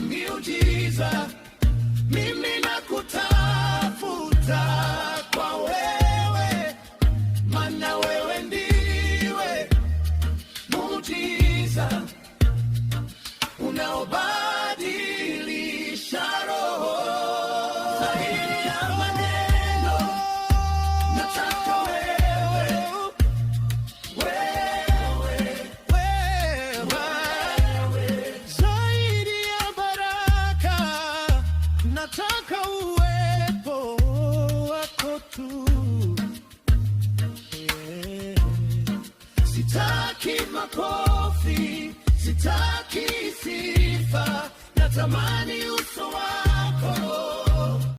miujiza, mimi nakutafuta kwa wewe, maana wewe ndiwe muujiza unaobadilisha roho. Zaidi ya maneno nataka wewe, zaidi ya baraka nataka uwepo wako tu. Sitaki makofi, sitaki sifa, natamani uso wako.